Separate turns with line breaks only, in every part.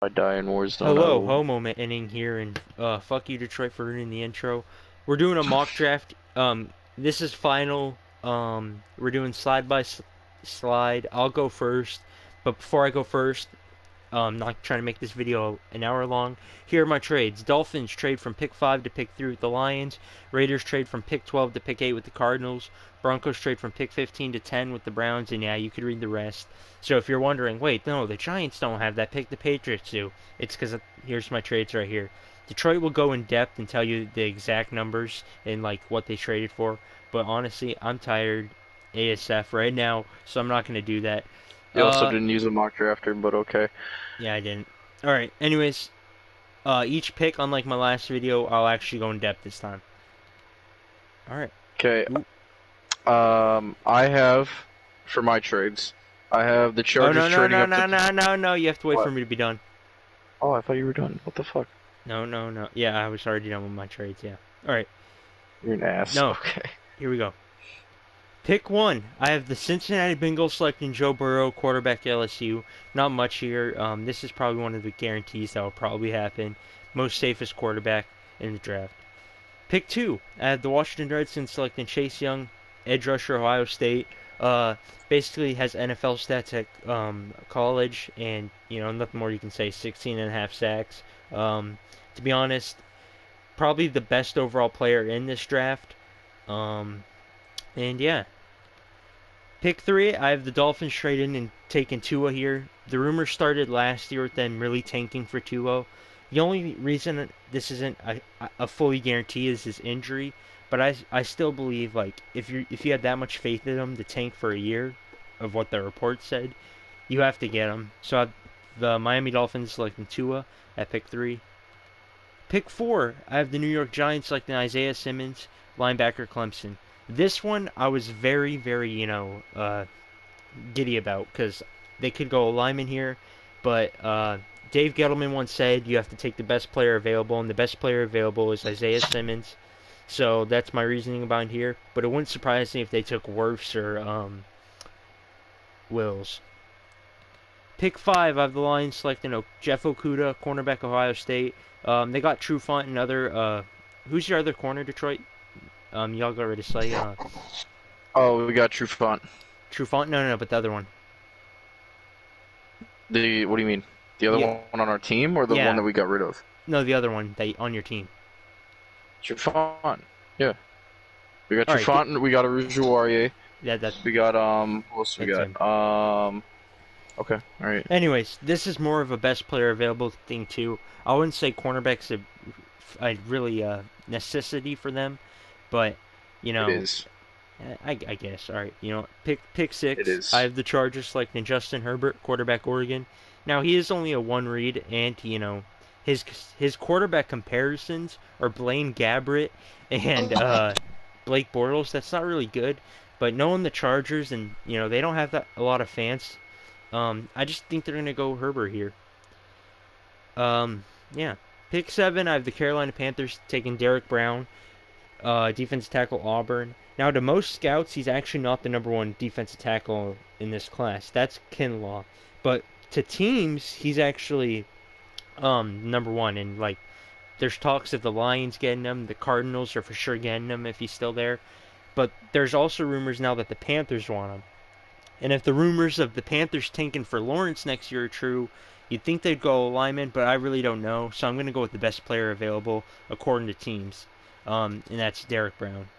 I die in Warzone, I
Hello,
will.
Ho moment ending here, and fuck you, Detroit, for ruining the intro. We're doing a mock draft. This is final. We're doing slide by slide. I'll go first, but before I go first, not trying to make this video an hour long. Here are my trades. Dolphins trade from pick 5 to pick 3 with the Lions. Raiders trade from pick 12 to pick 8 with the Cardinals. Broncos trade from pick 15 to 10 with the Browns. And yeah, you could read the rest. So if you're wondering, wait, no, the Giants don't have that pick, the Patriots do. It's because here's my trades right here. Detroit will go in depth and tell you the exact numbers and like what they traded for. But honestly, I'm tired ASF right now, so I'm not going to do that.
You also
Uh,
didn't use a mock drafter, but okay.
yeah, I didn't. All right. Anyways, each pick, unlike my last video, I'll actually go in depth this time. All right.
Okay,
Ooh.
I have, for my trades, I have the
Oh
Chargers
no no
trading
no
up to...
no no no no! You have to wait for
What?
me to be done.
Oh, I thought you were done. What the fuck?
No no no. Yeah, I was already done with my trades. Yeah. All right.
You're an ass.
No.
Okay.
Here we go. Pick one. I have the Cincinnati Bengals selecting Joe Burrow, quarterback LSU. Not much here. This is probably one of the guarantees that will probably happen. Most safest quarterback in the draft. Pick two, I have the Washington Redskins selecting Chaisson, edge rusher, Ohio State. Uh, Basically has NFL stats at college, and nothing more you can say. 16 and a half sacks. To be honest, probably the best overall player in this draft. Um, and yeah, pick three, I have the Dolphins trading and taking Tua here. The rumors started last year with them really tanking for Tua. The only reason this isn't a fully guarantee is his injury, but I still believe like if you had that much faith in him to tank for a year, of what the report said, you have to get him. So the Miami Dolphins selecting Tua at pick three. Pick four, I have the New York Giants selecting Isaiah Simmons, linebacker, Clemson. This one I was very, very, giddy about because they could go a lineman here, but Dave Gettleman once said you have to take the best player available, and the best player available is Isaiah Simmons. So that's my reasoning about here. But it wouldn't surprise me if they took Wirfs or Wills. Pick five, I have the Lions selecting Jeff Okudah, cornerback, Ohio State. They got Trufant and other. Who's your other corner, Detroit? Y'all got ready to say
Oh, we got Trufant.
Trufant? No, no, no, but the other one.
What do you mean? The other
The,
one on our team, or the one
yeah,
that we got rid of?
no, the other one that on your team.
Trufant. Yeah. We got
All right,
Trufant, and we got Arujo.
that
We got, what else we
that's him.
got? Okay, alright.
Anyways, this is more of a best player available thing too. I wouldn't say cornerbacks a really necessity for them, but you
It
know,
is.
I guess. All right, pick
It
six. I
is.
have the Chargers selecting Justin Herbert, quarterback, Oregon. Now he is only a one read, and his his quarterback comparisons are Blaine Gabbert and Blake Bortles. That's not really good, but knowing the Chargers and they don't have a lot of fans. I just think they're gonna go Herbert here. Yeah. Pick seven. I have the Carolina Panthers taking Derrick Brown, defensive tackle, Auburn. Now, to most scouts, he's actually not the number one defensive tackle in this class. That's Kinlaw. But to teams, he's actually number one. And like, there's talks of the Lions getting him. The Cardinals are for sure getting him if he's still there. But there's also rumors now that the Panthers want him. And if the rumors of the Panthers tanking for Lawrence next year are true, you'd think they'd go lineman, but I really don't know. So I'm going to go with the best player available according to teams, and that's Derrick Brown,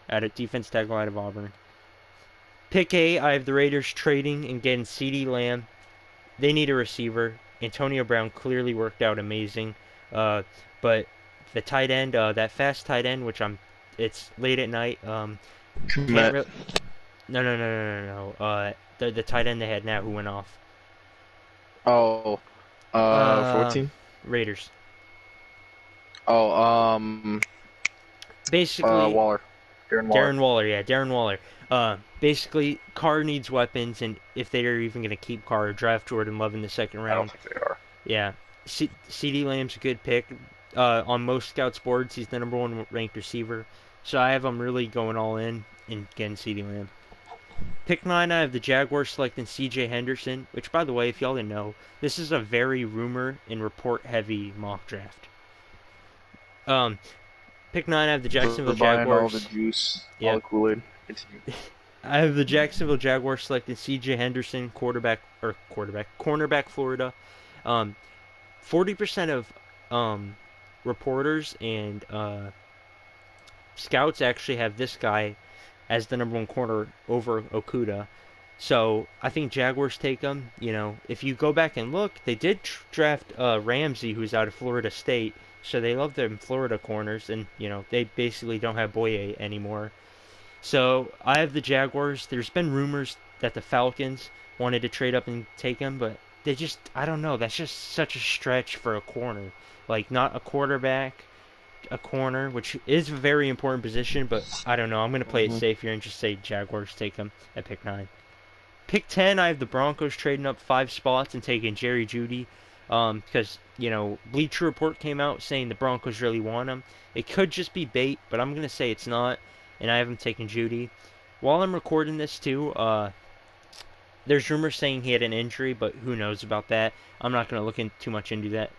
at a defense tackle out of Auburn. Pick eight, I have the Raiders trading and getting CeeDee Lamb. They need a receiver. Antonio Brown clearly worked out amazing, but the tight end, that fast tight end, it's late at night. Can't
Met.
really. No, no, no, no, no, no. The tight end they had now who went off.
Oh, for what
Uh,
team?
Raiders.
Oh,
Basically,
Waller. Darren Waller.
Darren Waller. Yeah, Darren Waller. Basically, Carr needs weapons, and if they're even gonna keep Carr, draft Jordan Love in the second
I don't
round.
think they are.
Yeah, CeeDee Lamb's a good pick. On most scouts' boards, he's the number one ranked receiver. So I have him really going all in and getting CeeDee Lamb. Pick 9, I have the Jaguars selecting CJ Henderson, which, by the way, if y'all didn't know, this is a very rumor and report-heavy mock draft. Pick 9, I have the Jacksonville
Buying all the
Jaguars.
juice, all
Yeah.
the Kool-Aid. Continue.
I have the Jacksonville Jaguars selecting CJ Henderson, cornerback Florida. 40% of reporters and scouts actually have this guy as the number 1 corner over Okudah. So I think Jaguars take him. If you go back and look, they did draft Ramsey, who's out of Florida State. So they love them Florida corners, and they basically don't have Boye anymore. So I have the Jaguars. There's been rumors that the Falcons wanted to trade up and take him, but I don't know. That's just such a stretch for a corner. Like, not a quarterback, a corner, which is a very important position, but I don't know. I'm going to play it safe here and just say Jaguars take him at pick 9. Pick 10, I have the Broncos trading up 5 spots and taking Jerry Jeudy. Because, Bleacher Report came out saying the Broncos really want him. It could just be bait, but I'm going to say it's not, and I have him taking Jeudy. While I'm recording this, too, there's rumors saying he had an injury, but who knows about that. I'm not going to look too much into that.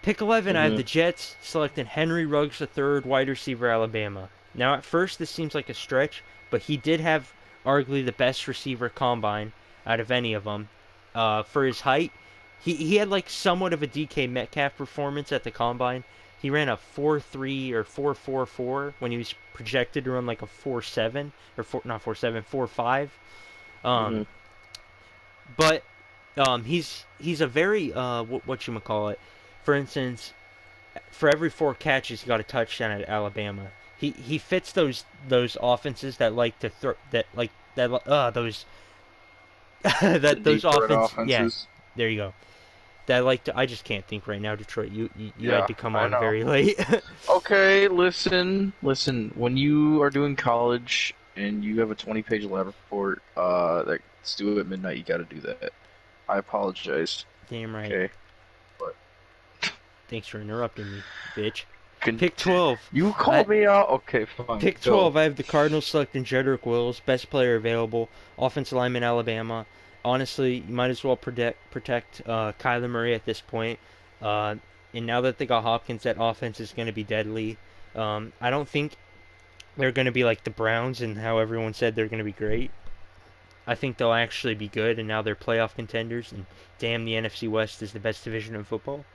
Pick 11, I have the Jets selecting Henry Ruggs III, wide receiver, Alabama. Now, at first, this seems like a stretch, but he did have arguably the best receiver combine out of any of them. For his height, he had like somewhat of a DK Metcalf performance at the combine. He ran a 4.3 or 4.44 when he was projected to run like a 4.7 or 4.5. But he's a very whatchamacallit. For instance, for every 4 catches, he got a touchdown at Alabama. He fits those offenses that like to throw those those offenses. Yeah, there you go. That like to. I just can't think right now. Detroit, you had to come on very late.
Okay, listen. When you are doing college and you have a 20-page lab report that's due at midnight, you got to do that. I apologize.
Damn right.
Okay. But
thanks for interrupting me, bitch. Pick 12.
You called me out? Okay, fine.
Pick 12, I have the Cardinals selecting Jedrick Wills, best player available, offensive lineman, Alabama. Honestly, you might as well protect Kyler Murray at this point. And now that they got Hopkins, that offense is going to be deadly. I don't think they're going to be like the Browns and how everyone said they're going to be great. I think they'll actually be good, and now they're playoff contenders, and damn, the NFC West is the best division in football.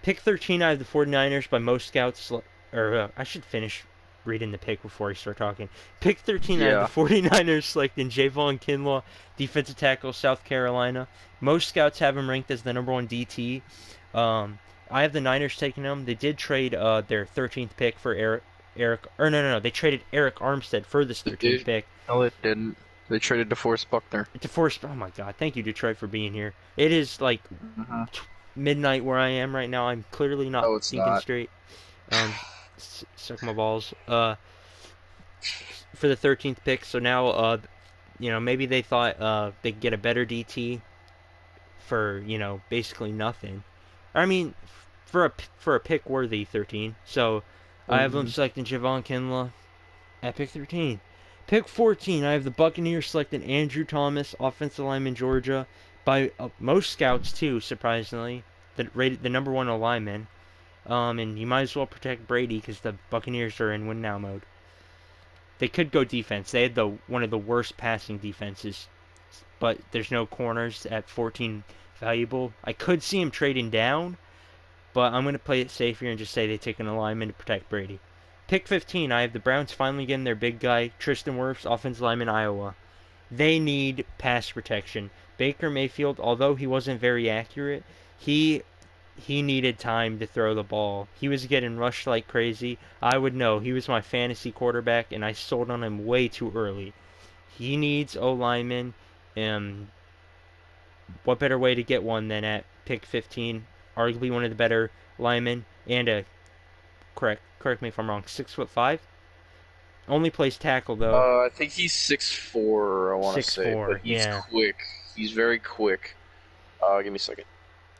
Pick 13, I have the 49ers by most scouts, I should finish reading the pick before I start talking. Pick 13, I have the 49ers selecting Javon Kinlaw, defensive tackle, South Carolina. Most scouts have him ranked as the number 1 DT. I have the Niners taking him. They did trade their 13th pick for they traded Eric Armstead for this 13th pick.
No, it didn't. They traded DeForest Buckner.
Oh my god, thank you, Detroit, for being here. It is like midnight where I am right now. I'm clearly not thinking straight. Suck my balls. For the 13th pick, so now, maybe they thought they'd get a better DT for, basically nothing. I mean, for a pick worthy 13. So I have them selecting Javon Kinlaw at pick 13. Pick 14, I have the Buccaneers selecting Andrew Thomas, offensive lineman, Georgia, by most scouts too, surprisingly. The number 1 lineman. And you might as well protect Brady because the Buccaneers are in win now mode. They could go defense. They had one of the worst passing defenses, but there's no corners at 14 valuable. I could see him trading down, but I'm going to play it safe here and just say they take an lineman to protect Brady. Pick 15, I have the Browns finally getting their big guy, Tristen Wirfs, offensive lineman, Iowa. They need pass protection. Baker Mayfield, although he wasn't very accurate, he needed time to throw the ball. He was getting rushed like crazy. I would know. He was my fantasy quarterback, and I sold on him way too early. He needs O-linemen, and what better way to get one than at pick 15? Arguably one of the better linemen, and correct me if I'm wrong, 6'5"? Only plays tackle, though.
I think he's 6'4", I want to say.
6'4",
but he's quick. He's very quick. Give me a second.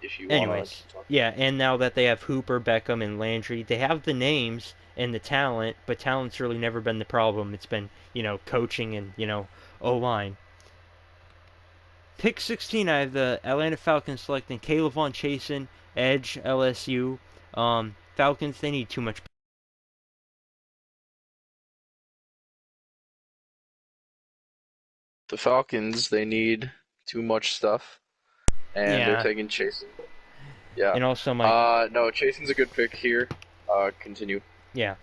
if you want to
Anyways,
keep talking.
yeah, and now that they have Hooper, Beckham, and Landry, they have the names and the talent, but talent's really never been the problem. It's been, coaching and, O-line. Pick 16, I have the Atlanta Falcons selecting Caleb Von Chaisson, edge, LSU. Falcons, they need too much.
The Falcons, they need too much stuff, and they're
Yeah,
taking Chaisson. Yeah.
and also
No, Chaison's a good pick here. Continue.
yeah.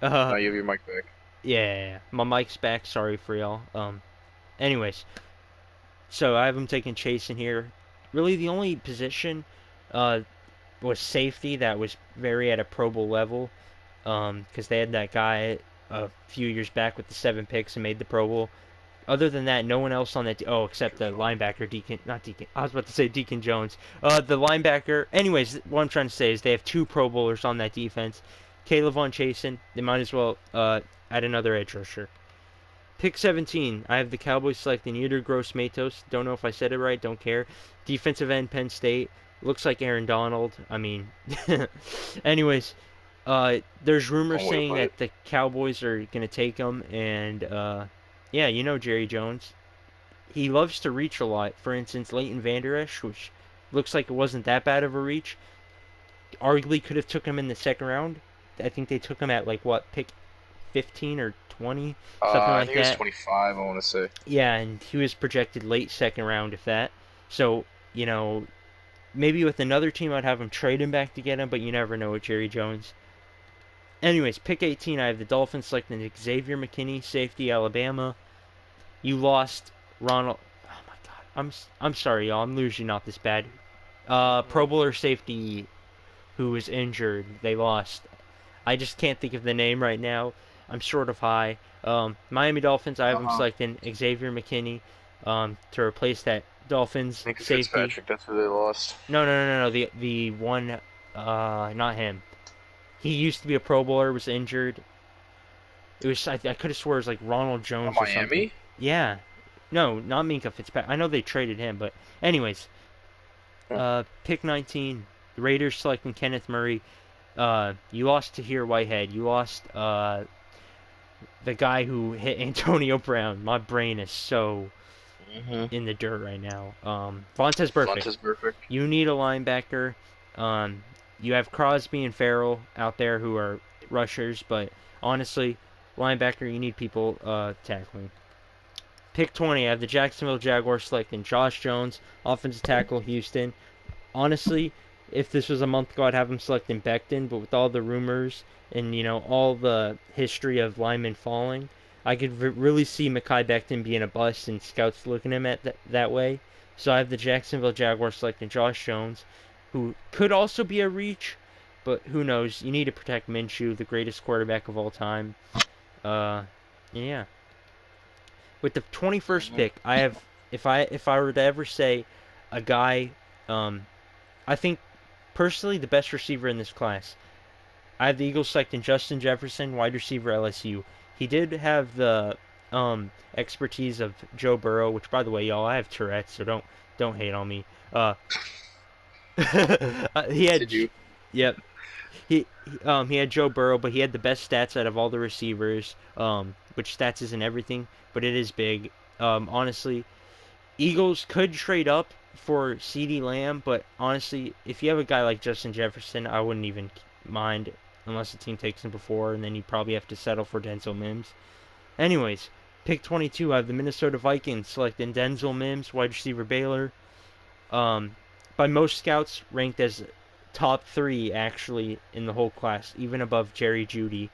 Uh,
Now you have your mic back.
yeah, my mic's back. Sorry for y'all. Anyways, so I have him taking Chaisson here. Really, the only position, uh, was safety that was very at a Pro Bowl level. Because they had that guy a few years back with the 7 picks and made the Pro Bowl. Other than that, no one else on that. Except the linebacker, not Deacon. I was about to say Deacon Jones. The linebacker. Anyways, what I'm trying to say is they have 2 Pro Bowlers on that defense. Caleb Von Chaisson. They might as well add another edge rusher. Pick 17. I have the Cowboys selecting either Gross-Matos. Don't know if I said it right. Don't care. Defensive end, Penn State. Looks like Aaron Donald. I mean, anyways, there's rumors saying that the Cowboys are going to take him, and yeah, Jerry Jones. He loves to reach a lot. For instance, Leighton Vander Esch, which looks like it wasn't that bad of a reach, arguably could have took him in the second round. I think they took him at pick 15 or 20, something
I
like
think it was
that.
25, I want to say.
Yeah, and he was projected late second round, if that. So, maybe with another team I'd have him trade him back to get him, but you never know with Jerry Jones. Anyways, pick 18, I have the Dolphins selecting Xavier McKinney, safety, Alabama. You lost Ronald. Oh my God, I'm sorry, y'all. I'm losing not this bad. Pro Bowler safety who was injured. They lost. I just can't think of the name right now. I'm sort of high. Miami Dolphins, I have them selecting Xavier McKinney to replace that Dolphins
I think
safety.
Fitzpatrick, that's who they lost.
No. The one, not him. He used to be a Pro Bowler, was injured. It was I could have swore it was like Ronald Jones or something.
Miami?
Yeah. No, not Minkah Fitzpatrick. I know they traded him, but anyways. Pick 19. The Raiders selecting Kenneth Murray. You lost Tahir Whitehead. You lost the guy who hit Antonio Brown. My brain is so in the dirt right now. Vontaze Burfict. You need a linebacker. You have Crosby and Farrell out there who are rushers, but honestly, linebacker, you need people tackling. Pick 20, I have the Jacksonville Jaguars selecting Josh Jones, offensive tackle, Houston. Honestly, if this was a month ago, I'd have him selecting Becton, but with all the rumors and, all the history of linemen falling, I could really see Mekhi Becton being a bust and scouts looking at him that way. So I have the Jacksonville Jaguars selecting Josh Jones, who could also be a reach, but who knows? You need to protect Minshew, the greatest quarterback of all time. Yeah. With the 21st pick, I have if I were to ever say a guy, I think personally the best receiver in this class. I have the Eagles selecting Justin Jefferson, wide receiver, LSU. He did have the expertise of Joe Burrow, which by the way, y'all, I have Tourette's, so don't hate on me. He had.
Did you?
Yep. He had Joe Burrow, but he had the best stats out of all the receivers. Which stats isn't everything, but it is big. Honestly, Eagles could trade up for CeeDee Lamb, but honestly, if you have a guy like Justin Jefferson, I wouldn't even mind unless the team takes him before, and then you probably have to settle for Denzel Mimms. Anyways, pick 22, I have the Minnesota Vikings selecting Denzel Mimms, wide receiver, Baylor. By most scouts, ranked as top 3 actually in the whole class, even above Jerry Jeudy.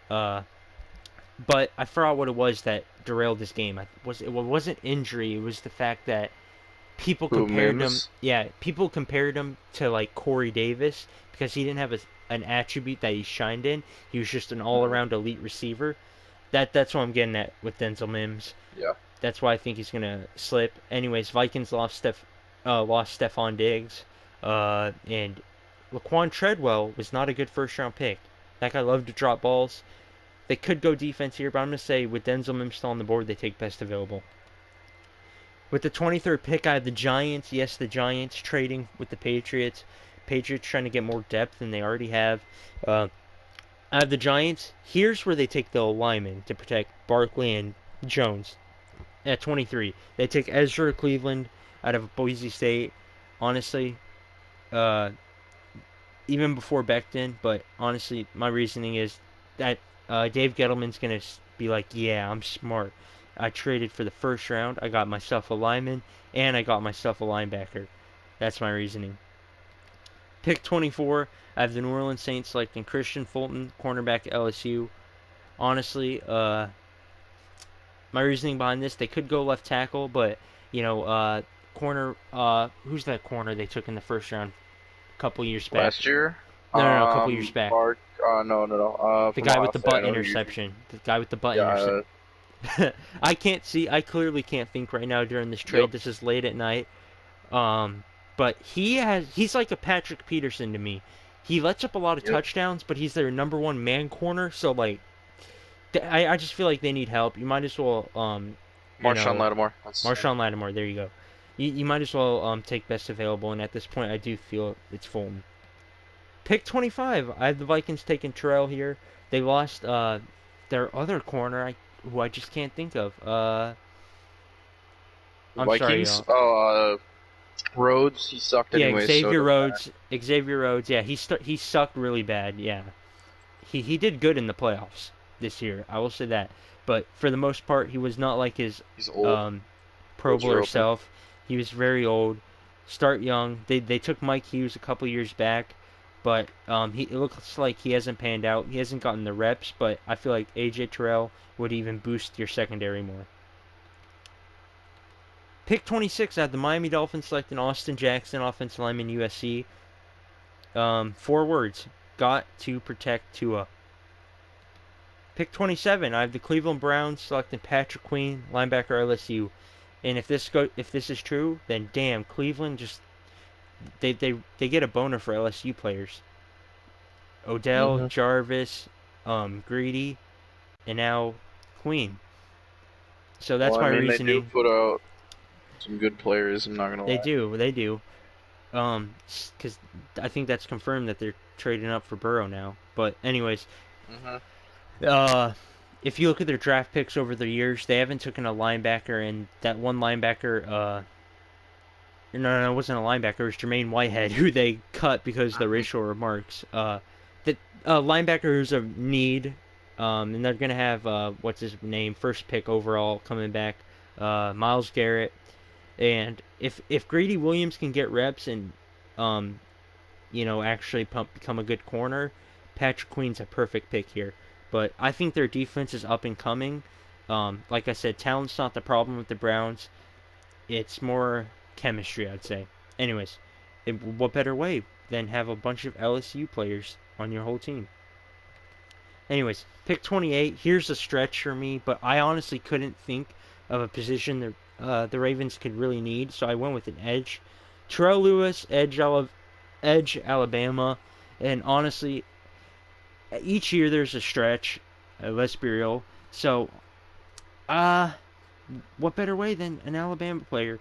But I forgot what it was that derailed this game. It wasn't injury. It was the fact that people compared him. Yeah, people compared him to like Corey Davis because he didn't have an attribute that he shined in. He was just an all-around elite receiver. That's what I'm getting at with Denzel Mimms.
Yeah.
That's why I think he's gonna slip. Anyways, Vikings lost Stephon Diggs, and Laquan Treadwell was not a good first-round pick. That guy loved to drop balls. They could go defense here, but I'm going to say with Denzel Mims still on the board, they take best available. With the 23rd pick, I have the Giants. Yes, the Giants trading with the Patriots. Patriots trying to get more depth than they already have. I have the Giants. Here's where they take the linemen to protect Barkley and Jones. At 23, they take Ezra Cleveland out of Boise State. Honestly, even before Becton, but honestly, my reasoning is that Dave Gettleman's going to be like, yeah, I'm smart. I traded for the first round. I got myself a lineman, and I got myself a linebacker. That's my reasoning. Pick 24, I have the New Orleans Saints selecting Kristian Fulton, cornerback at LSU. Honestly, my reasoning behind this, they could go left tackle, but, corner, who's that corner they took in the first round a couple years back?
Last year?
No, a couple years back.
No.
The guy with the butt interception. The guy with the butt interception. I clearly can't think right now during this trade. Yep. This is late at night. But he's like a Patrick Peterson to me. He lets up a lot of touchdowns, but he's their number one man corner. So I just feel like they need help. You might as well
Marshawn Lattimore.
Marshawn Lattimore. There you go. You might as well take best available, and at this point, I do feel it's Fulton. Pick 25. I have the Vikings taking Terrel here. They lost their other corner, who I just can't think of.
Vikings? Rhodes. He sucked anyway.
Xavier Rhodes. Xavier Rhodes. Yeah, he sucked really bad. Yeah, he did good in the playoffs this year. I will say that. But for the most part, he was not like his Pro Bowler self. He was very old. Start young. They took Mike Hughes a couple years back, but it looks like he hasn't panned out. He hasn't gotten the reps, but I feel like AJ Terrell would even boost your secondary more. Pick 26, I have the Miami Dolphins selecting Austin Jackson, offensive lineman, USC. 4 words. Got to protect Tua. Pick 27, I have the Cleveland Browns selecting Patrick Queen, linebacker, LSU. And if this is true, then damn, Cleveland just they get a boner for LSU players. Odell, Jarvis, Greedy, and now Queen. So that's my reasoning.
They do put out some good players. I'm not gonna lie.
They do. Because I think that's confirmed that they're trading up for Burrow now. But anyways, if you look at their draft picks over the years, they haven't taken a linebacker, and that one linebacker, no, it wasn't a linebacker, it was Jermaine Whitehead, who they cut because of the racial remarks. The linebacker who's a need, and they're going to have, what's his name, first pick overall coming back, Myles Garrett. And if Greedy Williams can get reps and, actually become a good corner, Patrick Queen's a perfect pick here. But I think their defense is up and coming. Like I said, talent's not the problem with the Browns. It's more chemistry, I'd say. Anyways, what better way than have a bunch of LSU players on your whole team? Anyways, pick 28. Here's a stretch for me, but I honestly couldn't think of a position that the Ravens could really need, so I went with an edge. Terrell Lewis, edge Alabama, and honestly, each year there's a stretch, let's be real. So, what better way than an Alabama player?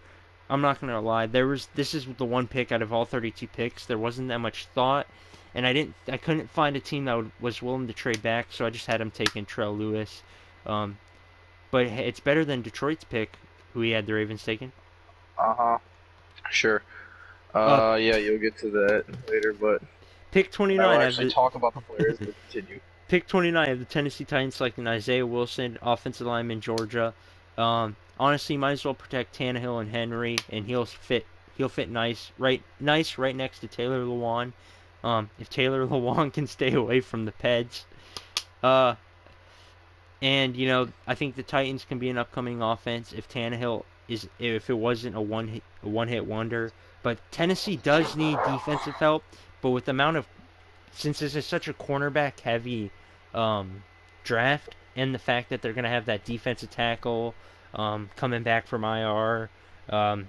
I'm not gonna lie. This is the one pick out of all 32 picks. There wasn't that much thought, and I couldn't find a team that was willing to trade back, so I just had him taking Terrell Lewis. But it's better than Detroit's pick, who he had the Ravens taking.
Sure. Yeah, you'll get to that later, but.
Pick 29.
I'll actually talk about the players, but continue.
Pick 29 of the Tennessee Titans selecting Isaiah Wilson, offensive lineman, Georgia. Honestly, might as well protect Tannehill and Henry, and he'll fit nice right next to Taylor Lewan. If Taylor Lewan can stay away from the Peds. And I think the Titans can be an upcoming offense if Tannehill if it wasn't a one-hit wonder. But Tennessee does need defensive help. But with the amount of, since this is such a cornerback heavy draft, and the fact that they're going to have that defensive tackle coming back from IR, and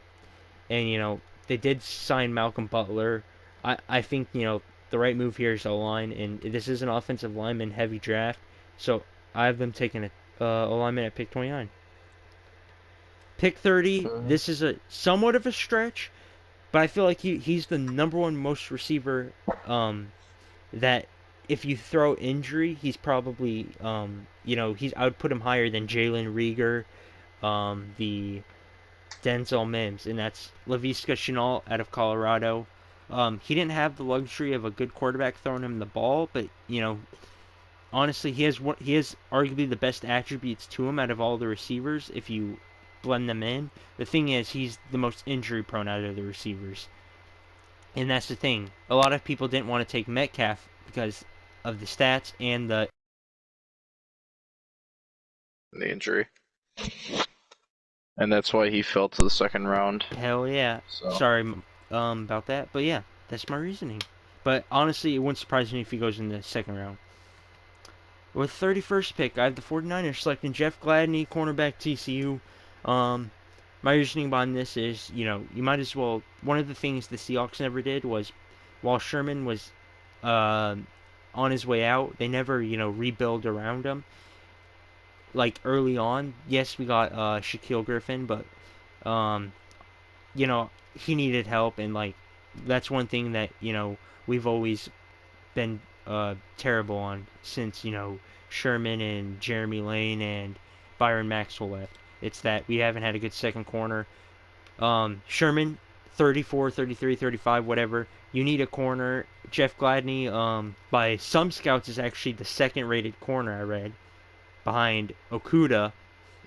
they did sign Malcolm Butler. I think the right move here is O-line, and this is an offensive lineman heavy draft, so I have them taking a lineman at pick 29. Pick 30.
Mhm.
This is a somewhat of a stretch, but I feel like he's the number one most receiver that if you throw injury, he's probably I would put him higher than Jalen Reagor, the Denzel Mimms, and that's Laviska Shenault out of Colorado. He didn't have the luxury of a good quarterback throwing him the ball, but honestly, he has arguably the best attributes to him out of all the receivers. If you blend them in, the thing is, he's the most injury prone out of the receivers, and that's the thing. A lot of people didn't want to take Metcalf because of the stats and
The injury, and that's why he fell to the second round.
hell yeah.
So
Sorry about that, but yeah, that's my reasoning. But honestly, it wouldn't surprise me if he goes in the second round. With 31st pick, I have the 49ers selecting Jeff Gladney, cornerback TCU. My reasoning behind this is, you might as well. One of the things the Seahawks never did was, while Sherman was uh, on his way out, they never, rebuild around him. Like early on, yes, we got Shaquille Griffin, but um, he needed help, and like that's one thing that we've always been terrible on since Sherman and Jeremy Lane and Byron Maxwell left. It's that we haven't had a good second corner. Sherman, 34, 33, 35, whatever. You need a corner. Jeff Gladney, by some scouts, is actually the second-rated corner I read, behind Okuda.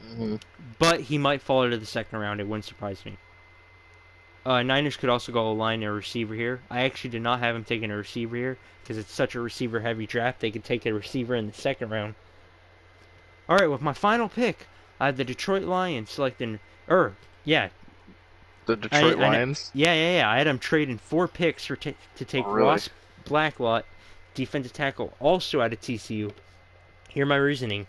mhm.
But he might fall into the second round. It wouldn't surprise me. Niners could also go a line or receiver here. I actually did not have him taking a receiver here because it's such a receiver-heavy draft. They could take a receiver in the second round. All right, with my final pick, I have the Detroit Lions selecting. Yeah,
The Detroit Lions.
yeah. I had them trading 4 picks to take
Oh, really?
Ross Blacklot, defensive tackle, also out of TCU. Hear my reasoning.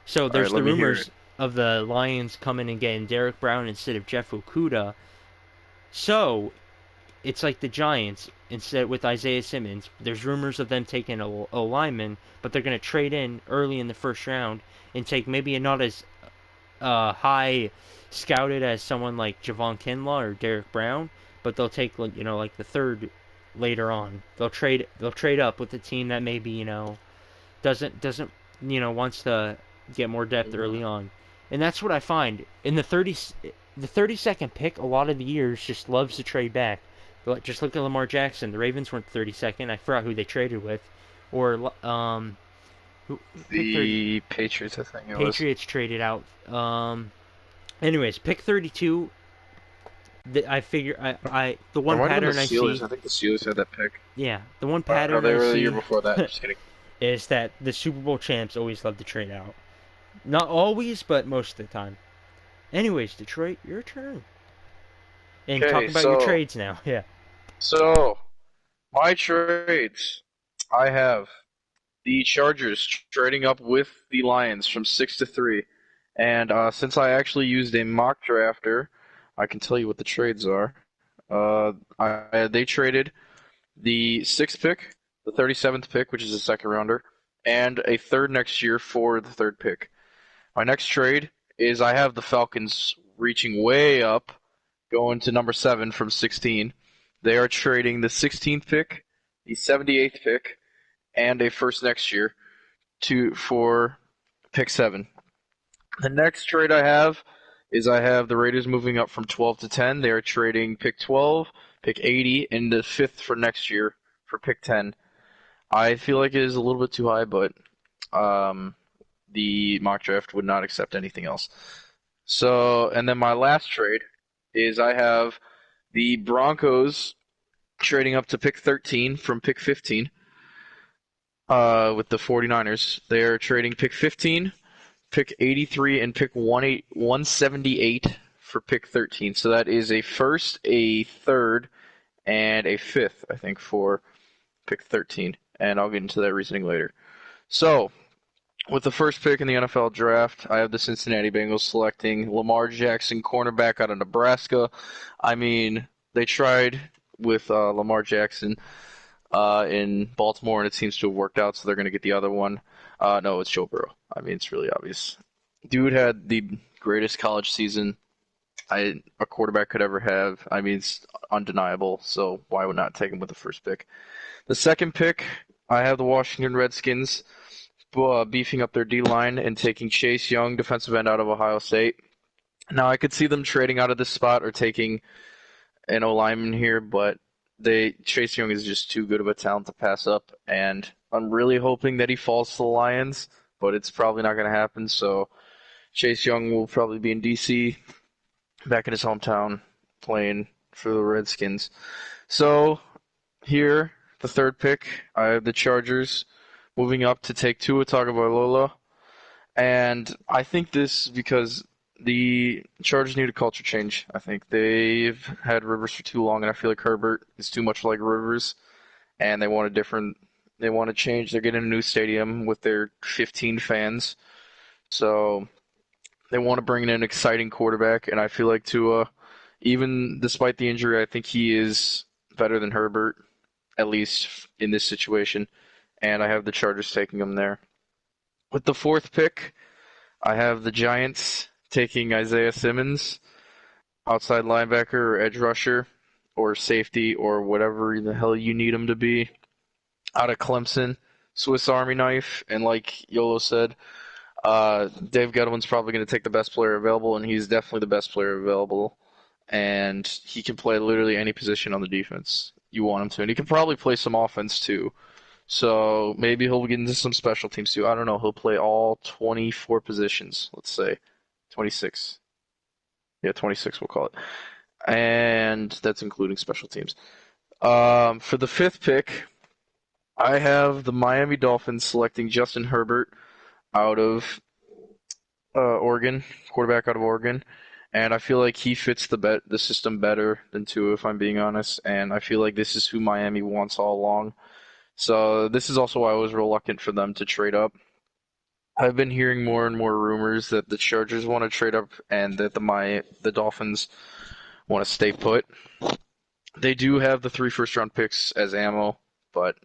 So
All right,
there's the
let me hear it.
rumors of the Lions coming and getting Derrick Brown instead of Jeff Okuda. So it's like the Giants instead with Isiah Simmons. There's rumors of them taking a lineman, but they're going to trade in early in the first round and take maybe a not as high scouted as someone like Javon Kinlaw or Derrick Brown, but they'll take like the third later on. They'll trade up with the team that maybe doesn't wants to get more depth early on, and that's what I find in the 32nd pick. A lot of the years just loves to trade back. Just look at Lamar Jackson. The Ravens weren't 32nd. I forgot who they traded with, or who pick 30.
The Patriots, I think it was.
Patriots traded out. Anyways, pick 32. I figure the
Or
one
might have been the
pattern I
Steelers.
see,
I think the Steelers had that pick.
yeah, the one
No,
pattern
they
I
were the year
see
before that. Just kidding.
is that the Super Bowl champs always love to trade out. Not always, but most of the time. Anyways, Detroit, your turn. And talk
Okay,
about your
so
trades now. Yeah.
so my trades. I have the Chargers trading up with the Lions from 6 to 3, and since I actually used a mock drafter, I can tell you what the trades are. They traded the sixth pick, the 37th pick, which is a second rounder, and a third next year for the third pick. My next trade is I have the Falcons reaching way up, going to number 7 from 16. They are trading the 16th pick, the 78th pick, and a first next year for pick 7. The next trade I have is I have the Raiders moving up from 12 to 10. They are trading pick 12, pick 80, and the fifth for next year for pick 10. I feel like it is a little bit too high, but um, the mock draft would not accept anything else. So, and then my last trade is I have the Broncos trading up to pick 13 from pick 15 with the 49ers. They're trading pick 15, pick 83, and pick 178 for pick 13. So that is a first, a third, and a fifth, I think, for pick 13. And I'll get into that reasoning later. So, with the first pick in the NFL draft, I have the Cincinnati Bengals selecting Lamar Jackson, cornerback out of Nebraska. I mean, they tried with Lamar Jackson in Baltimore, and it seems to have worked out, so they're going to get the other one. No, it's Joe Burrow. I mean, it's really obvious. Dude had the greatest college season a quarterback could ever have. I mean, it's undeniable. So why would not take him with the first pick? The second pick, I have the Washington Redskins beefing up their D line and taking Chase Young, defensive end out of Ohio State. Now I could see them trading out of this spot or taking an O lineman here, but Chase Young is just too good of a talent to pass up, and I'm really hoping that he falls to the Lions, but it's probably not going to happen. So Chase Young will probably be in DC, back in his hometown, playing for the Redskins. So here, the third pick, I have the Chargers moving up to take Tua Tagovailoa, and I think this because the Chargers need a culture change. I think they've had Rivers for too long, and I feel like Herbert is too much like Rivers, and they want a different. They want to change. They're getting a new stadium with their 15 fans, so they want to bring in an exciting quarterback, and I feel like Tua, even despite the injury, I think he is better than Herbert, at least in this situation, and I have the Chargers taking him there. With the fourth pick, I have the Giants taking Isaiah Simmons, outside linebacker or edge rusher or safety or whatever the hell you need him to be, out of Clemson. Swiss Army knife, and like Yolo said, Dave Gettleman's probably going to take the best player available, and he's definitely the best player available. And he can play literally any position on the defense you want him to, and he can probably play some offense too. So maybe he'll get into some special teams too. I don't know. He'll play all 24 positions, let's say. 26. Yeah, 26 we'll call it. And that's including special teams. For the fifth pick, I have the Miami Dolphins selecting Justin Herbert out of Oregon, quarterback out of Oregon. And I feel like he fits the system better than Tua, if I'm being honest. And I feel like this is who Miami wants all along. So this is also why I was reluctant for them to trade up. I've been hearing more and more rumors that the Chargers want to trade up and that the Dolphins want to stay put. They do have the 3 first-round picks as ammo, but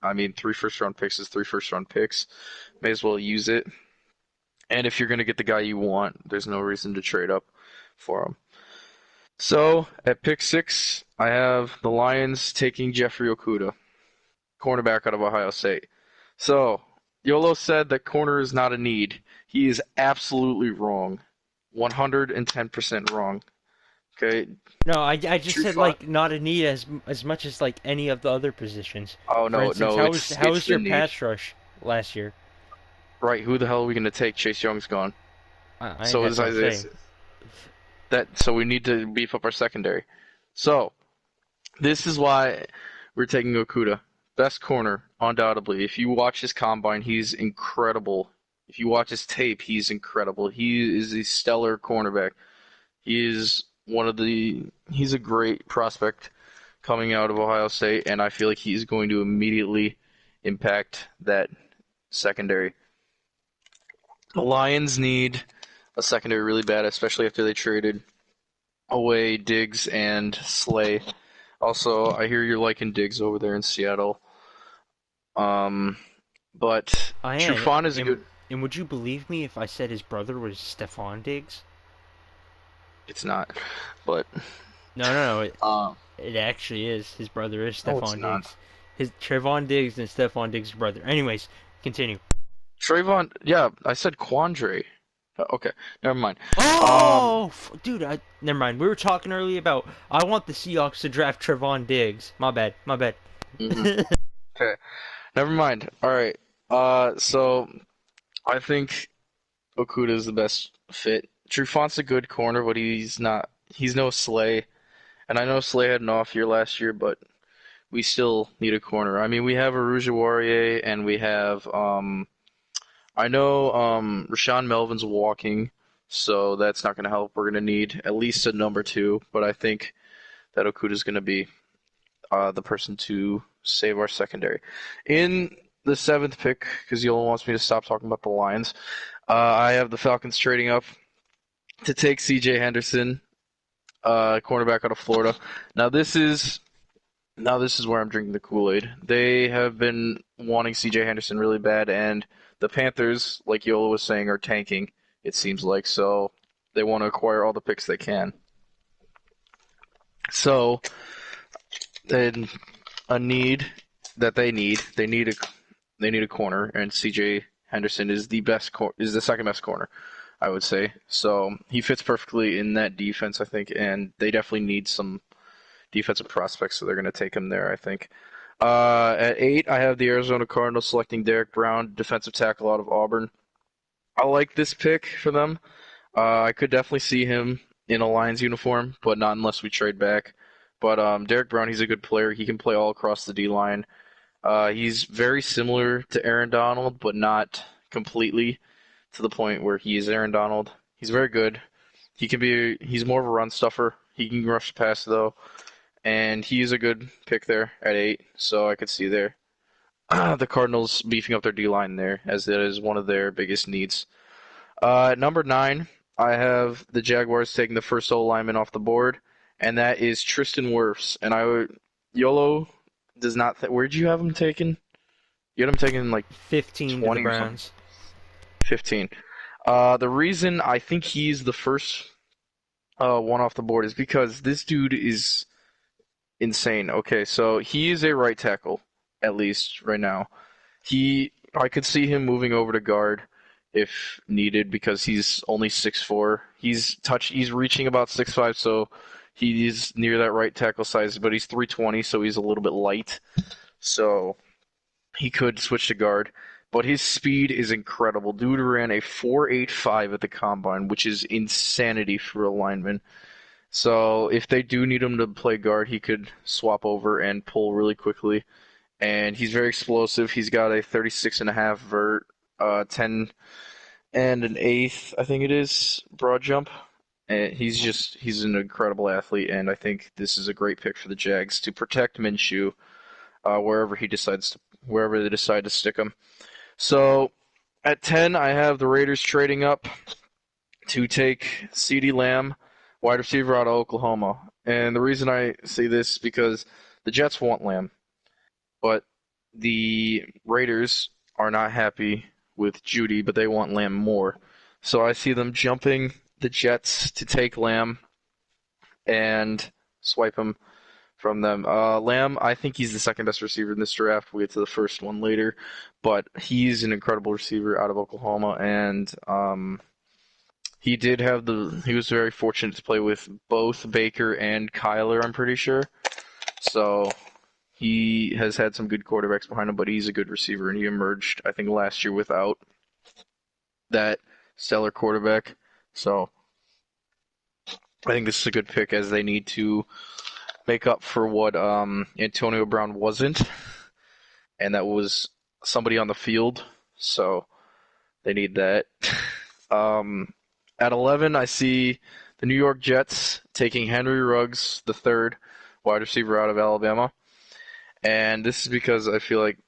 I mean 3 first-round picks is 3 first-round picks. May as well use it. And if you're going to get the guy you want, there's no reason to trade up for him. So at pick 6, I have the Lions taking Jeffrey Okudah, cornerback out of Ohio State. So Yolo said that corner is not a need. He is absolutely wrong. 110% wrong. Okay.
No, I just
True
said
fun.
like not a need as much as like any of the other positions.
Oh
For
no,
instance,
no,
how
it's
was
the
your
need.
pass rush last year?
Right? Who the hell are we going to take? Chase Young's gone. So
That's
is
what I'm
Isaiah.
saying.
So we need to beef up our secondary. So this is why we're taking Okuda. Best corner, undoubtedly. If you watch his combine, he's incredible. If you watch his tape, he's incredible. He is a stellar cornerback. He is he's a great prospect coming out of Ohio State, and I feel like he's going to immediately impact that secondary. The Lions need a secondary really bad, especially after they traded away Diggs and Slay. Also, I hear you're liking Diggs over there in Seattle. Um, but
I am.
Trufant is a good.
And would you believe me if I said his brother was Stephon Diggs?
It's not, but
No.
um,
It actually is. His brother is
no, it's
Stephon
not.
Diggs. His Trevon Diggs and Stephon Diggs' brother. Anyways, continue.
Trayvon, yeah, I said Quandre. Okay, never mind. Um,
Oh, dude, never mind. We were talking earlier about I want the Seahawks to draft Trevon Diggs. My bad. My bad.
mhm. Okay, never mind. All right. So I think Okuda is the best fit. Trufant's a good corner, but he's not. He's no Slay, and I know Slay had an off year last year, but we still need a corner. I mean, we have Aruja Warrior, and we have I know Rashawn Melvin's walking, so that's not going to help. We're going to need at least a number 2, but I think that Okuda's going to be the person to save our secondary. In the 7th pick, because Yola wants me to stop talking about the Lions, I have the Falcons trading up to take C.J. Henderson, cornerback out of Florida. Now this is where I'm drinking the Kool-Aid. They have been wanting C.J. Henderson really bad, and the Panthers, like Yola was saying, are tanking, it seems like. So they want to acquire all the picks they can. So, then a need that they need a corner, and CJ Henderson is is the second best corner, I would say. So he fits perfectly in that defense, I think, and they definitely need some defensive prospects, so they're going to take him there, I think. At 8, I have the Arizona Cardinals selecting Derrick Brown, defensive tackle out of Auburn. I like this pick for them. I could definitely see him in a Lions uniform, but not unless we trade back. But Derrick Brown, he's a good player. He can play all across the D line. He's very similar to Aaron Donald, but not completely to the point where he is Aaron Donald. He's very good. He's more of a run stuffer. He can rush the pass though, and he is a good pick there at 8. So I could see there the Cardinals beefing up their D line there, as that is one of their biggest needs. At number 9, I have the Jaguars taking the first O lineman off the board, and that is Tristen Wirfs. And I would YOLO does not. Where did you have him taken? You had him taken like
15 to the
20 or something.
Browns.
15. The reason I think he's the first one off the board is because this dude is insane. Okay, so he is a right tackle, at least right now. I could see him moving over to guard if needed because he's only 6'4". He's reaching about 6'5", so he's near that right tackle size, but he's 320, so he's a little bit light. So he could switch to guard. But his speed is incredible. Dude ran a 4.85 at the combine, which is insanity for a lineman. So if they do need him to play guard, he could swap over and pull really quickly. And he's very explosive. He's got a 36 and a half vert, 10 and an eighth, I think it is, broad jump. And he's an incredible athlete, and I think this is a great pick for the Jags to protect Minshew wherever they decide to stick him. So at 10, I have the Raiders trading up to take CeeDee Lamb, wide receiver out of Oklahoma. And the reason I say this is because the Jets want Lamb, but the Raiders are not happy with Judy, but they want Lamb more. So I see them jumping the Jets to take Lamb and swipe him from them. Lamb, I think he's the second best receiver in this draft. We'll get to the first one later, but he's an incredible receiver out of Oklahoma, and he was very fortunate to play with both Baker and Kyler, I'm pretty sure. So he has had some good quarterbacks behind him, but he's a good receiver, and he emerged, I think, last year without that stellar quarterback. So I think this is a good pick as they need to make up for what Antonio Brown wasn't, and that was somebody on the field. So they need that. At 11, I see the New York Jets taking Henry Ruggs, the third wide receiver out of Alabama. And this is because I feel like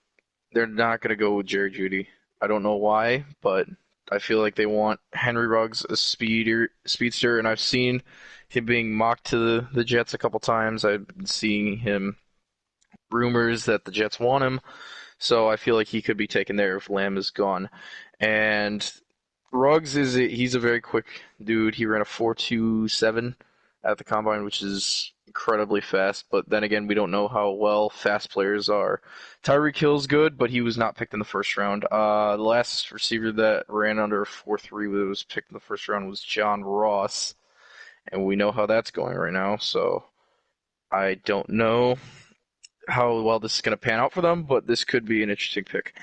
they're not going to go with Jerry Jeudy. I don't know why, but I feel like they want Henry Ruggs, a speedster, and I've seen him being mocked to the Jets a couple times. I've been seeing him rumors that the Jets want him, so I feel like he could be taken there if Lamb is gone. And Ruggs he's a very quick dude. He ran a 4.27 at the combine, which is incredibly fast. But then again, we don't know how well fast players are. Tyreek Hill's good, but he was not picked in the first round. The last receiver that ran under a 4.3 that was picked in the first round was John Ross, and we know how that's going right now. So I don't know how well this is going to pan out for them, but this could be an interesting pick.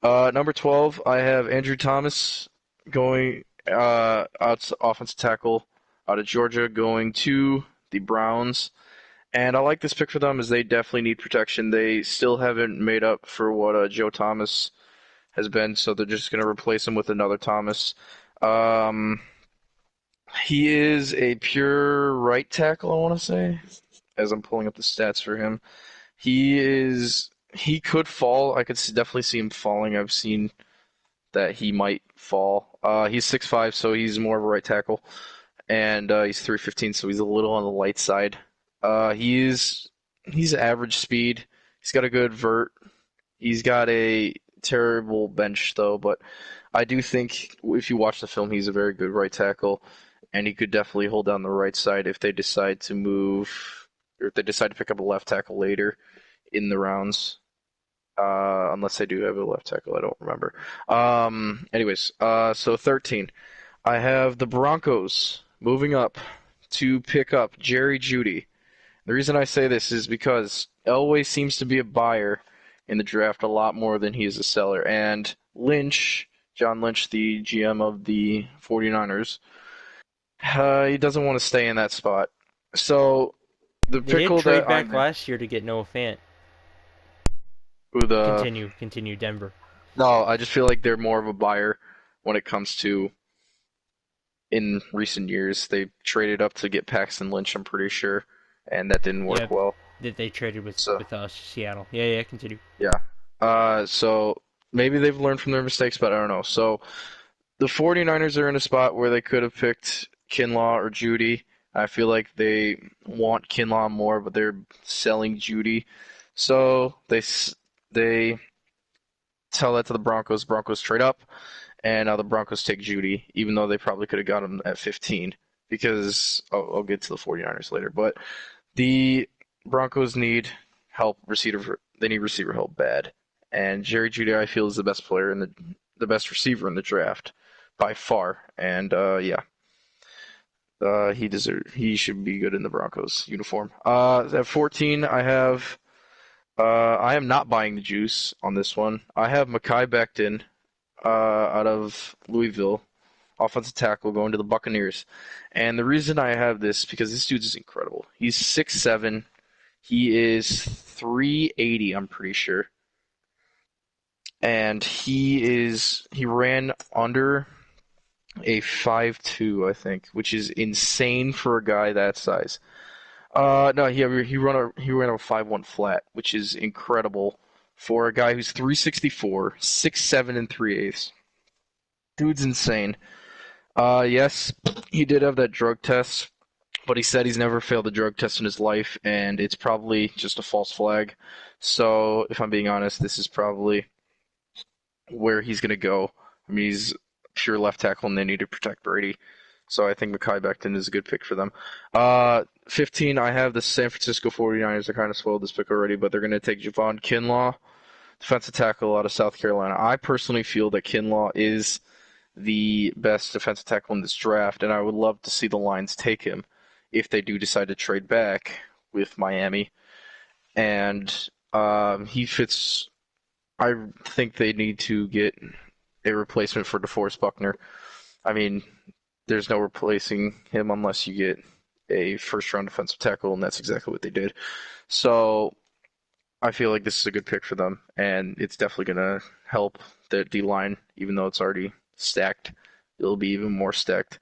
Number 12, I have Andrew Thomas going offensive tackle out of Georgia, going to the Browns. And I like this pick for them as they definitely need protection. They still haven't made up for what Joe Thomas has been, so they're just going to replace him with another Thomas. He is a pure right tackle, I want to say, as I'm pulling up the stats for him. He could fall. I could definitely see him falling. I've seen that he might fall. He's 6'5", so he's more of a right tackle. And he's 315, so he's a little on the light side. He's average speed. He's got a good vert. He's got a terrible bench, though, but I do think if you watch the film, he's a very good right tackle, and he could definitely hold down the right side if they decide to move or if they decide to pick up a left tackle later in the rounds. Unless they do have a left tackle, I don't remember. Anyways, so 13. I have the Broncos moving up to pick up Jerry Jeudy. The reason I say this is because Elway seems to be a buyer in the draft a lot more than he is a seller. And John Lynch, the GM of the 49ers, he doesn't want to stay in that spot. So the
They did
pickle
trade
that
back
I'm
last year to get Noah Fant.
with
Continue, Denver.
no, I just feel like they're more of a buyer when it comes to in recent years. They traded up to get Paxton Lynch, I'm pretty sure, and that didn't
Yeah,
work well.
that they traded
So
with Seattle. Yeah, continue.
yeah. So maybe they've learned from their mistakes, but I don't know. So the 49ers are in a spot where they could have picked Kinlaw or Jeudy. I feel like they want Kinlaw more, but they're selling Jeudy. So they tell that to the Broncos. Broncos trade up, and now the Broncos take Jeudy, even though they probably could have got him at 15 because I'll get to the 49ers later. But the Broncos need help receiver. They need receiver help bad, and Jerry Jeudy I feel is the best player in the best receiver in the draft by far. And yeah, he should be good in the Broncos uniform. At 14, I am not buying the juice on this one. I have Mekhi Becton out of Louisville, offensive tackle, going to the Buccaneers. And the reason I have this because this dude is incredible. He's 6'7". He is 380, I'm pretty sure. And he ran under a 5'2", I think, which is insane for a guy that size. No, he ran a 5'1" flat, which is incredible for a guy who's 364, 6'7" and 3/8. Dude's insane. Yes, he did have that drug test, but he said he's never failed a drug test in his life, and it's probably just a false flag. So, if I'm being honest, this is probably where he's going to go. I mean, he's pure left tackle, and they need to protect Brady. So I think Mekhi Becton is a good pick for them. 15, I have the San Francisco 49ers. I kind of spoiled this pick already, but they're going to take Javon Kinlaw, defensive tackle out of South Carolina. I personally feel that Kinlaw is the best defensive tackle in this draft, and I would love to see the Lions take him if they do decide to trade back with Miami. And he fits. I think they need to get a replacement for DeForest Buckner. I mean, there's no replacing him unless you get a first-round defensive tackle, and that's exactly what they did. So I feel like this is a good pick for them, and it's definitely going to help the D-line, even though it's already stacked. It'll be even more stacked.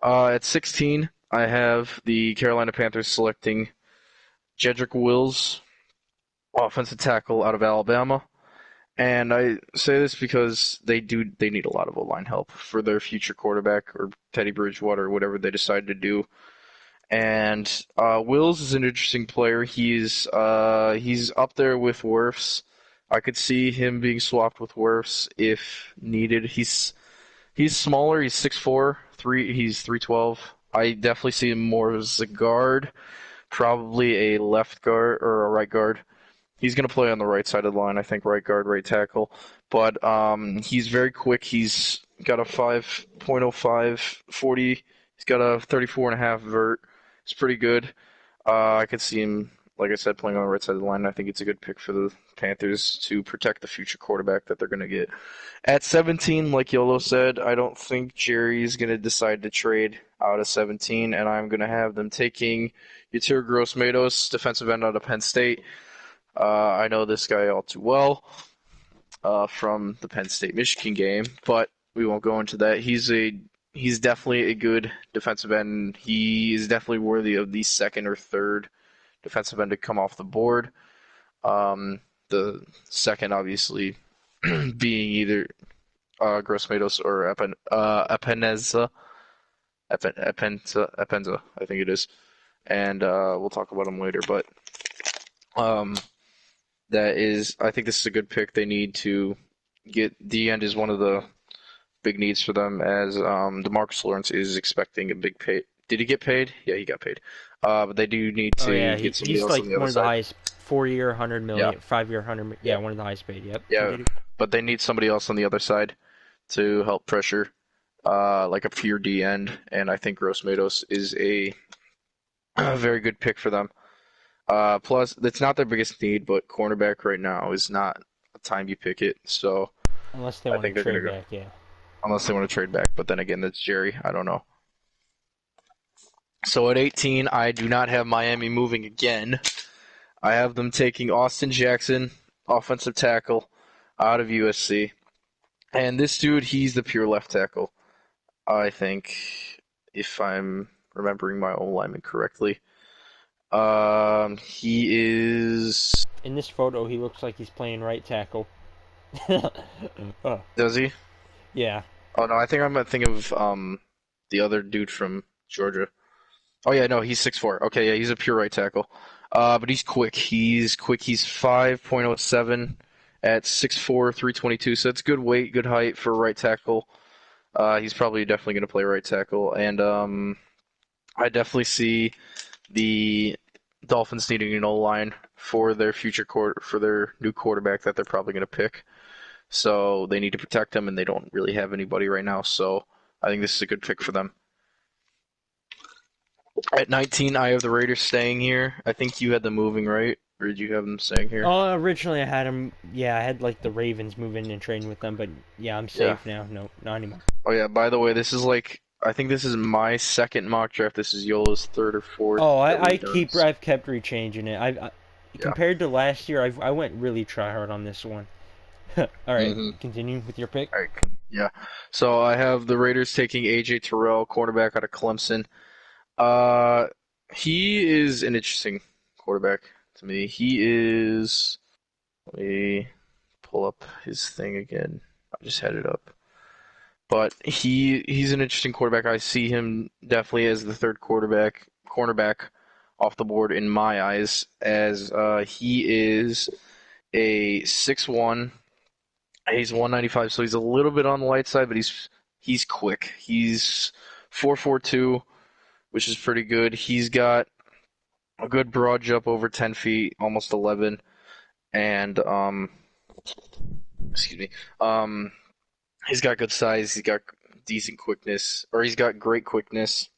At 16, I have the Carolina Panthers selecting Jedrick Wills, offensive tackle out of Alabama. And I say this because they need a lot of O-line help for their future quarterback or Teddy Bridgewater or whatever they decide to do. And Wills is an interesting player. He's up there with Wirfs. I could see him being swapped with Wirfs if needed. He's smaller. He's 6'4", he's 312. I definitely see him more as a guard, probably a left guard or a right guard. He's going to play on the right side of the line, I think, right guard, right tackle. But he's very quick. He's got a 5.05 40. He's got a 34.5 vert. It's pretty good. I could see him, like I said, playing on the right side of the line. I think it's a good pick for the Panthers to protect the future quarterback that they're going to get. At 17, like Yolo said, I don't think Jerry's going to decide to trade out of 17, and I'm going to have them taking Yetur Gross-Matos, defensive end out of Penn State. I know this guy all too well from the Penn State-Michigan game, but we won't go into that. He's definitely a good defensive end. He is definitely worthy of the second or third defensive end to come off the board. The second, obviously, being either Gross-Matos or Epenza, I think it is. And we'll talk about him later, but I think this is a good pick. They need to get the end is one of the big needs for them, as DeMarcus Lawrence is expecting a big Did he get paid? Yeah, he got paid. But they do need
Oh
to
yeah,
get somebody
he's
else on
like
the other
one of the
side.
highest 4-year, 100
Yeah,
million, 5-year, 100. Yeah,
yeah,
one of the highest paid. Yep.
yeah. But they need somebody else on the other side to help pressure, like a pure D end, and I think Gross-Matos is a very good pick for them. Plus, it's not their biggest need, but cornerback right now is not a time you pick it. So
Unless they
I
want to
think they're gonna
trade
go
back. Yeah.
unless they want to trade back. But then again, that's Jerry. I don't know. So at 18, I do not have Miami moving again. I have them taking Austin Jackson, offensive tackle, out of USC. And this dude, he's the pure left tackle. I think, if I'm remembering my old lineman correctly. He is.
In this photo, he looks like he's playing right tackle. Oh,
Does he?
yeah.
Oh no, I think I'm thinking of the other dude from Georgia. Oh yeah, no, he's 6'4". Okay, yeah, he's a pure right tackle. But he's quick. He's quick. He's 5.07 at 6'4", 322. So that's good weight, good height for a right tackle. He's probably definitely going to play right tackle, and I definitely see the Dolphins needing an O-line for their for their new quarterback that they're probably going to pick. So they need to protect him, and they don't really have anybody right now. So I think this is a good pick for them. At 19, I have the Raiders staying here. I think you had them moving, right? Or did you have them staying here?
Oh, originally I had him. Yeah, I had like the Ravens move in and train with them, but yeah, I'm
Yeah.
safe now. No, not anymore.
Oh yeah. By the way, this is like I think this is my second mock draft. This is Yola's third or fourth
Oh,
that we've done.
I've kept rechanging it.
Yeah.
Compared to last year, I went really try hard on this one. All right,
Mm-hmm.
continue with your pick.
All right. Yeah. So I have the Raiders taking AJ Terrell, cornerback out of Clemson. Uh, he is an interesting quarterback to me. He is. Let me pull up his thing again. I just had it up. But he's an interesting quarterback. I see him definitely as the third cornerback off the board in my eyes, as he is a 6'1". He's 195, so he's a little bit on the light side, but he's quick. He's 4'2", which is pretty good. He's got a good broad jump over 10 feet, almost 11, and excuse me, he's got good size. He's got decent quickness, or he's got great quickness,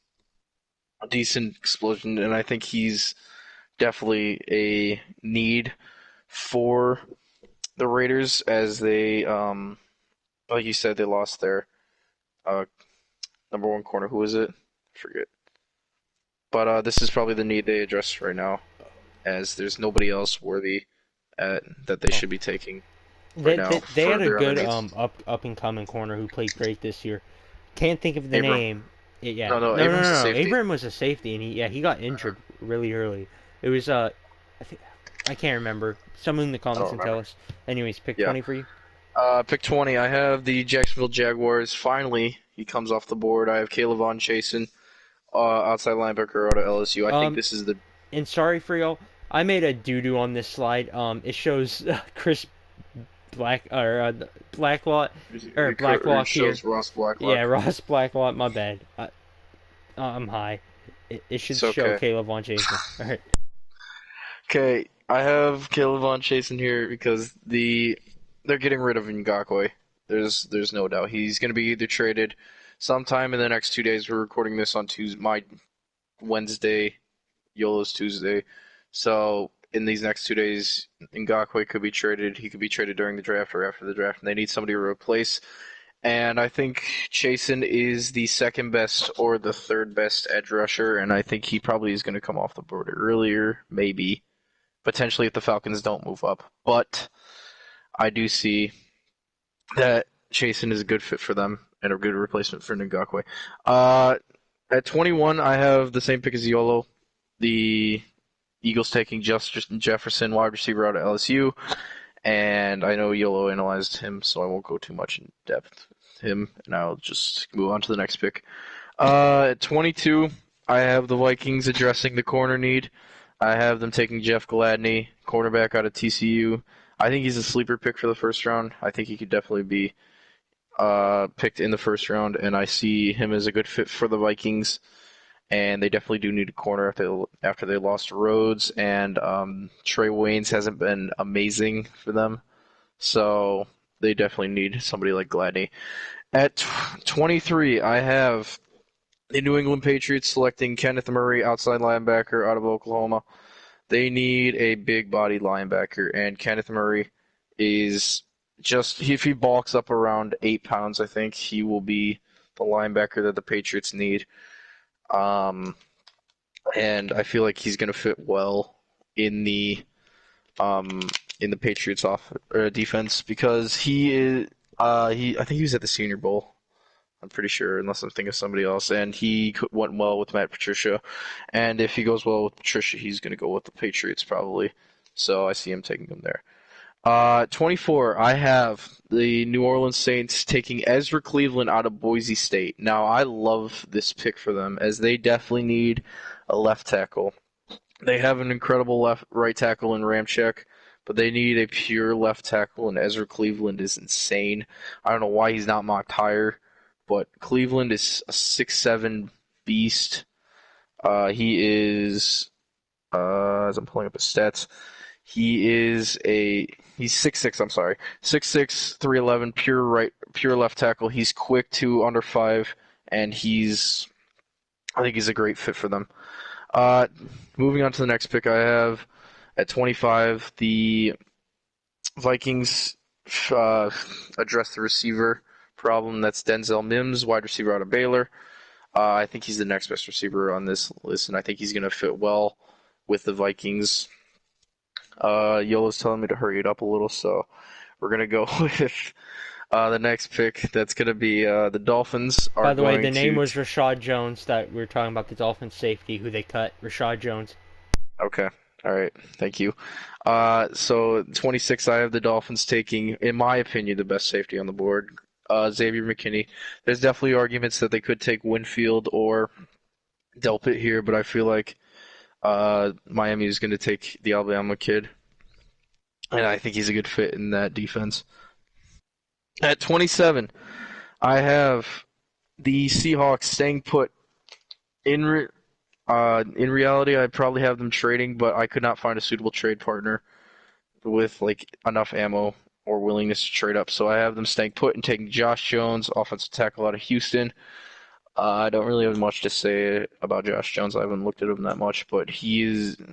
a decent explosion, and I think he's definitely a need for the Raiders as they, like you said, they lost their uh, number one corner. Who is it? I forget. But this is probably the need they address right now, as there's nobody else worthy that they
Oh,
should be taking right now
they
for
had a
their other
good
needs.
up and coming corner who played great this year. Can't think of the
Abram.
name. Yeah,
No, no,
no, no,
Abram's a
no, no.
safety.
Abram was a safety, and he got injured really early. It was I think I can't remember. Someone in the
I
comments
don't
can tell
remember.
us. Anyways, pick
Yeah.
20 for you.
Pick 20. I have the Jacksonville Jaguars. Finally, he comes off the board. I have Caleb on Chaisson, outside linebacker out of LSU. I think
Um,
this is the.
and sorry for y'all. I made a doo doo on this slide. It shows Chris Blacklot or
It
Blacklock here.
shows Ross
Yeah,
Blacklock.
Ross Blacklot. My bad. I'm high. It should
It's
show
okay.
Caleb on Jason. All right.
Okay, I have Caleb on Chaisson here because they're getting rid of Ngakwe. There's no doubt he's going to be either traded sometime in the next 2 days. We're recording this on Tuesday, my Wednesday, YOLO's Tuesday. So in these next 2 days, Ngakwe could be traded. He could be traded during the draft or after the draft, and they need somebody to replace. And I think Chaisson is the second best or the third best edge rusher, and I think he probably is going to come off the board earlier, maybe, potentially if the Falcons don't move up. But I do see that Chaisson is a good fit for them and a good replacement for Ngakwe. Uh, at 21, I have the same pick as Yolo. The Eagles taking Justin Jefferson, wide receiver out of LSU. And I know Yolo analyzed him, so I won't go too much in depth with him, and I'll just move on to the next pick. At 22, I have the Vikings addressing the corner need. I have them taking Jeff Gladney, cornerback out of TCU. I think he's a sleeper pick for the first round. I think he could definitely be picked in the first round, and I see him as a good fit for the Vikings. and they definitely do need a corner after they lost Rhodes, and Trey Waynes hasn't been amazing for them, so they definitely need somebody like Gladney. At 23, I have the New England Patriots selecting Kenneth Murray, outside linebacker out of Oklahoma. They need a big-bodied linebacker, and Kenneth Murray is just, if he bulks up around 8 pounds, I think he will be the linebacker that the Patriots need. Um, and I feel like he's going to fit well in the um, Patriots defense because he is I think he was at the Senior Bowl. I'm pretty sure, unless I'm thinking of somebody else. And he went well with Matt Patricia. And if he goes well with Patricia, he's going to go with the Patriots probably. So I see him taking him there. 24, I have the New Orleans Saints taking Ezra Cleveland out of Boise State. Now, I love this pick for them, as they definitely need a left tackle. They have an incredible right tackle in Ramczyk, but they need a pure left tackle, and Ezra Cleveland is insane. I don't know why he's not mocked higher, but Cleveland is a 6'7" beast. He is, as I'm pulling up his stats, he's 6'6", I'm sorry. 6'6", 311, pure left tackle. He's quick to under 5, and I think he's a great fit for them. Uh, Moving on to the next pick, I have at 25 the Vikings address the receiver problem. That's Denzel Mimms, wide receiver out of Baylor. I think he's the next best receiver on this list, and I think he's going to fit well with the Vikings. Yolo's telling me to hurry it up a little, so we're going to go with the next pick. That's going to be the Dolphins are
By the way,
going
the name
to.
was Rashad Jones that we were talking about, the Dolphins safety who they cut. Rashad Jones.
Okay. All right. Thank you. So 26, I have the Dolphins taking, in my opinion, the best safety on the board, Xavier McKinney. There's definitely arguments that they could take Winfield or Delpit here, but I feel like Miami is going to take the Alabama kid, and I think he's a good fit in that defense. At 27, I have the Seahawks staying put. In reality, I'd probably have them trading, but I could not find a suitable trade partner with like enough ammo or willingness to trade up. So I have them staying put and taking Josh Jones, offensive tackle out of Houston. I don't really have much to say about Josh Jones. I haven't looked at him that much, but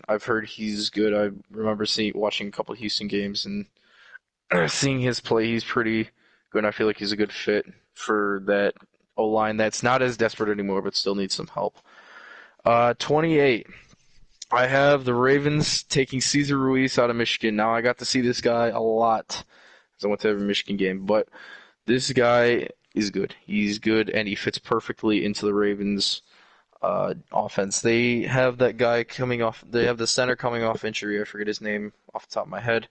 I've heard he's good. I remember watching a couple of Houston games and seeing his play. He's pretty good. And I feel like he's a good fit for that O line that's not as desperate anymore, but still needs some help. 28. I have the Ravens taking Cesar Ruiz out of Michigan. Now, I got to see this guy a lot because I went to every Michigan game, but this guy is good. He's good, and he fits perfectly into the Ravens' offense. They have that guy coming off. They have the center coming off injury. I forget his name off the top of my head.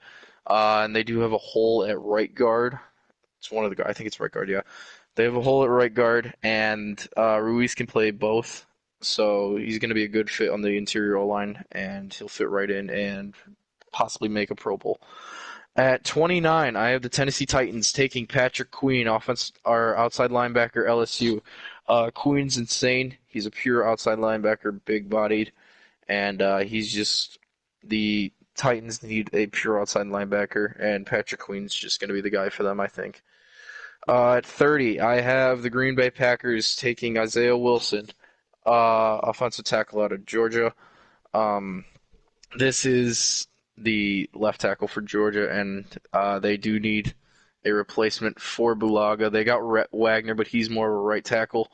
And they do have a hole at right guard. It's one of the guys. I think it's right guard, yeah. They have a hole at right guard, and Ruiz can play both. So he's going to be a good fit on the interior O-line, and he'll fit right in and possibly make a Pro Bowl. At 29, I have the Tennessee Titans taking Patrick Queen, outside linebacker, LSU. Queen's insane. He's a pure outside linebacker, big-bodied, and the Titans need a pure outside linebacker, and Patrick Queen's just going to be the guy for them, I think. At 30, I have the Green Bay Packers taking Isaiah Wilson, offensive tackle out of Georgia. This is the left tackle for Georgia, and they do need a replacement for Bulaga. They got Wagner, but he's more of a right tackle,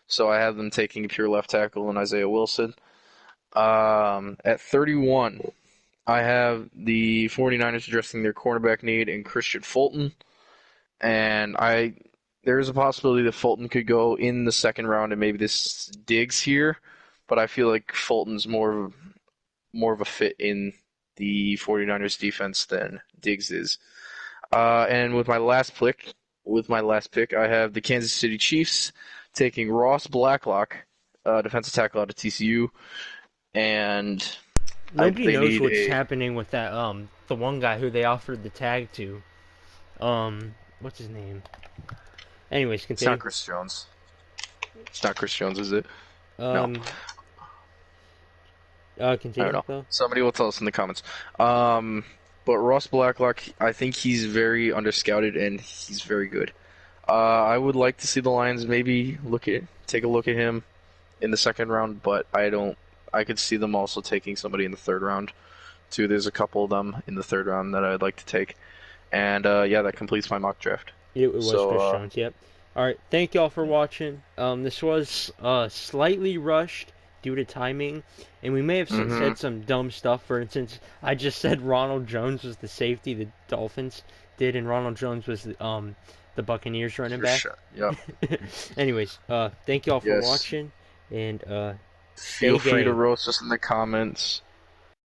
so I have them taking a pure left tackle in Isaiah Wilson. At 31, I have the 49ers addressing their cornerback need in Kristian Fulton, and there is a possibility that Fulton could go in the second round and maybe this Diggs here, but I feel like Fulton's more of a fit in the 49ers defense than Diggs is. And with my last pick, I have the Kansas City Chiefs taking Ross Blacklock, defensive tackle out of TCU, and
Nobody
they
knows
need
what's happening with that the one guy who they offered the tag to. What's his name? Anyways,
It's not
continue.
Chris Jones. It's not Chris Jones, is it? No.
Um
I don't
Continue
know.
though.
Somebody will tell us in the comments. Um, but Ross Blacklock, I think he's very underscouted and he's very good. I would like to see the Lions maybe take a look at him in the second round, but I don't. I could see them also taking somebody in the third round too. There's a couple of them in the third round that I'd like to take, and yeah, that completes my mock draft.
It was
So
Chris Jones. Yep. All right. Thank y'all for watching. This was slightly rushed due to timing, and we may have
hmm
said some dumb stuff. For instance, I just said Ronald Jones was the safety the Dolphins did, and Ronald Jones was the Buccaneers running
for
back.
sure. Yep.
Anyways, thank y'all for
Yes.
watching, and
Feel
stay
free to
gay.
roast us in the comments.